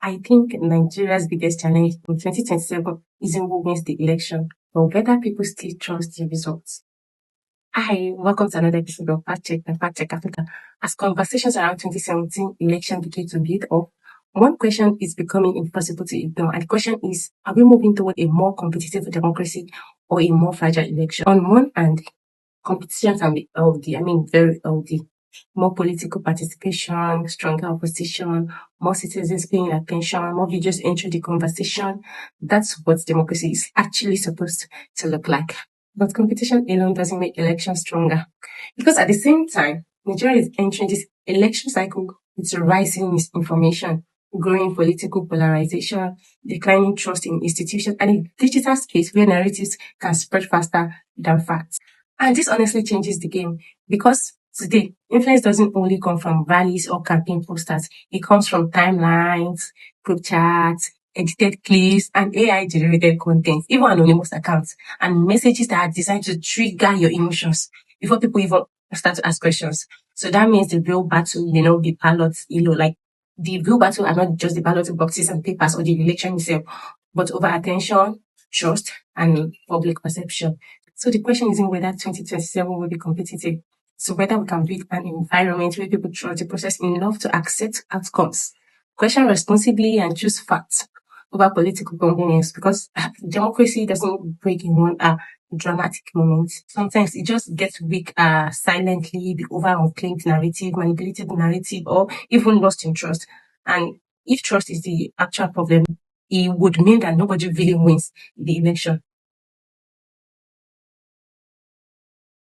I think Nigeria's biggest challenge in 2027 isn't who wins the election, but whether people still trust the results. Hi, welcome to another episode of FactCheck and FactCheck Africa. As conversations around 2017 election begin to build up, one question is becoming impossible to ignore, and the question is, are we moving toward a more competitive democracy or a more fragile election? On one hand, competition can be healthy, very healthy. More political participation, stronger opposition, more citizens paying attention, more videos enter the conversation. That's what democracy is actually supposed to look like. But competition alone doesn't make elections stronger. Because at the same time, Nigeria is entering this election cycle with rising misinformation, growing political polarization, declining trust in institutions, and a digital space where narratives can spread faster than facts. And this honestly changes the game because today, influence doesn't only come from rallies or campaign posters. It comes from timelines, group chats, edited clips, and AI-generated content, even anonymous accounts, and messages that are designed to trigger your emotions before people even start to ask questions. So that means the real battle may not be ballots, like the real battle are not just the ballot boxes and papers or the election itself, but over attention, trust, and public perception. So the question isn't whether 2027 will be competitive. So whether we can build an environment where people trust the process enough to accept outcomes, question responsibly, and choose facts over political convenience, because democracy doesn't break in one dramatic moment. Sometimes it just gets weak silently, the over unclaimed narrative, manipulated narrative, or even lost in trust. And if trust is the actual problem, it would mean that nobody really wins the election.